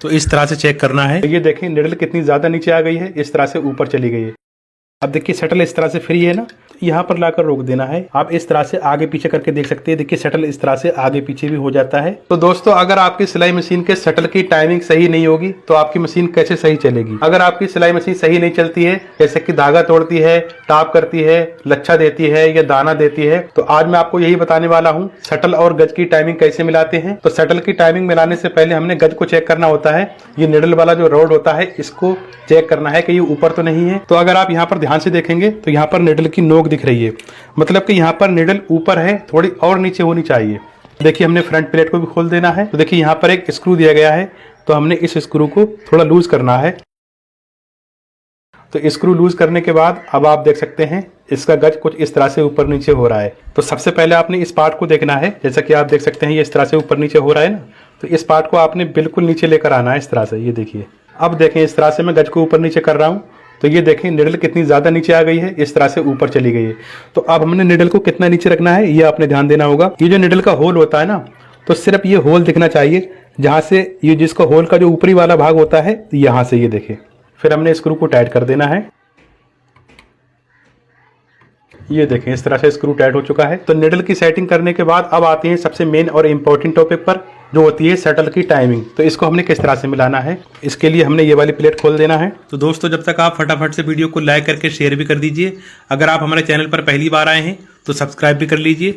तो इस तरह से चेक करना है। ये देखें निडल कितनी ज़्यादा नीचे आ गई है, इस तरह से ऊपर चली गई है। अब देखिए शटल इस तरह से फ्री है ना, यहाँ पर लाकर रोक देना है। आप इस तरह से आगे पीछे करके देख सकते हैं। देखिए शटल इस तरह से आगे पीछे भी हो जाता है। तो दोस्तों अगर आपकी सिलाई मशीन के शटल की टाइमिंग सही नहीं होगी तो आपकी मशीन कैसे सही चलेगी। अगर आपकी सिलाई मशीन सही नहीं चलती है, जैसे कि धागा तोड़ती है, टाप करती है, लच्छा देती है या दाना देती है, तो आज मैं आपको यही बताने वाला हूँ शटल और गज की टाइमिंग कैसे मिलाते हैं। तो शटल की टाइमिंग मिलाने से पहले हमने गज को चेक करना होता है। ये निडल वाला जो रोड होता है इसको चेक करना है कि ये ऊपर तो नहीं है। तो अगर आप यहाँ पर ध्यान से देखेंगे तो यहाँ पर निडल की नोक दिख रही है, मतलब कि यहाँ पर निडल ऊपर है, थोड़ी और नीचे होनी चाहिए। देखिए हमने फ्रंट प्लेट को भी खोल देना है। तो देखिए यहाँ पर एक स्क्रू दिया गया है, तो हमने इस स्क्रू को थोड़ा लूज करना है। तो स्क्रू लूज करने के बाद अब आप देख सकते हैं इसका गज कुछ इस तरह से ऊपर नीचे हो रहा है। तो सबसे पहले आपने इस पार्ट को देखना है, जैसा कि आप देख सकते हैं ये इस तरह से ऊपर नीचे हो रहा है ना, तो इस पार्ट को आपने बिल्कुल नीचे लेकर आना है इस तरह से। ये देखिए अब देखें इस तरह से मैं गज को ऊपर नीचे कर रहा हूँ, तो ये देखें निडल कितनी ज़्यादा नीचे आ गई है, इस तरह से ऊपर चली गई है। तो अब हमने निडल को कितना नीचे रखना है ये आपने ध्यान देना होगा। ये जो निडल का होल होता है ना, तो सिर्फ ये होल दिखना चाहिए, जहाँ से ये जिसका होल का जो ऊपरी वाला भाग होता है यहाँ से, ये देखें। फिर हमने स्क्रू को टाइट कर देना है। ये देखें इस तरह से स्क्रू टाइट हो चुका है। तो निडल की सेटिंग करने के बाद अब आते हैं सबसे मेन और इम्पोर्टेंट टॉपिक पर, जो होती है शटल की टाइमिंग। तो इसको हमने किस तरह से मिलाना है, इसके लिए हमने ये वाली प्लेट खोल देना है। तो दोस्तों जब तक आप फटाफट से वीडियो को लाइक करके शेयर भी कर दीजिए। अगर आप हमारे चैनल पर पहली बार आए हैं तो सब्सक्राइब भी कर लीजिए।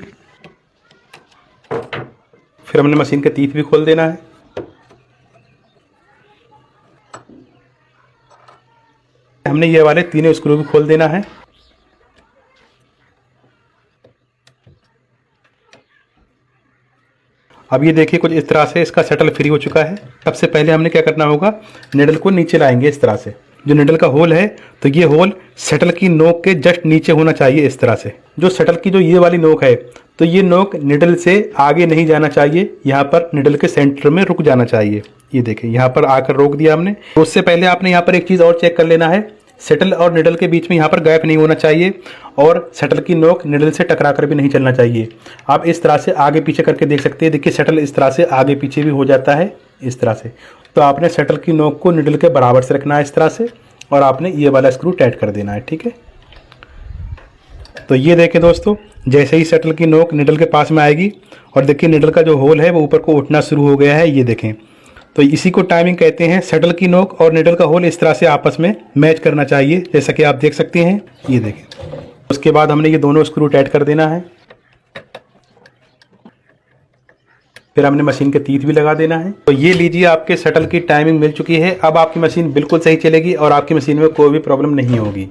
फिर हमने मशीन के तीत भी खोल देना है। हमने ये वाले तीनों स्क्रू भी खोल देना है। अब ये देखिए कुछ इस तरह से इसका शटल फ्री हो चुका है। सबसे पहले हमने क्या करना होगा, निडल को नीचे लाएंगे इस तरह से। जो निडल का होल है तो ये होल शटल की नोक के जस्ट नीचे होना चाहिए इस तरह से। जो शटल की जो ये वाली नोक है तो ये नोक निडल से आगे नहीं जाना चाहिए, यहाँ पर निडल के सेंटर में रुक जाना चाहिए। ये देखें यहाँ पर आकर रोक दिया हमने। तो उससे पहले आपने यहाँ पर एक चीज़ और चेक कर लेना है, शटल और निडल के बीच में यहाँ पर गैप नहीं होना चाहिए और शटल की नोक निडल से टकराकर भी नहीं चलना चाहिए। आप इस तरह से आगे पीछे करके देख सकते हैं। देखिए शटल इस तरह से आगे पीछे भी हो जाता है इस तरह से। तो आपने शटल की नोक को निडल के बराबर से रखना है इस तरह से, और आपने ये वाला स्क्रू टाइट कर देना है, ठीक है। तो ये देखें दोस्तों, जैसे ही शटल की नोक निडल के पास में आएगी और देखिए निडल का जो होल है वो ऊपर को उठना शुरू हो गया है, ये देखें। तो इसी को टाइमिंग कहते हैं। शटल की नोक और निडल का होल इस तरह से आपस में मैच करना चाहिए, जैसा कि आप देख सकते हैं। ये देखें। उसके बाद हमने ये दोनों स्क्रू टाइट कर देना है। फिर हमने मशीन के तीत भी लगा देना है। तो ये लीजिए आपके शटल की टाइमिंग मिल चुकी है। अब आपकी मशीन बिल्कुल सही चलेगी और आपकी मशीन में कोई भी प्रॉब्लम नहीं होगी।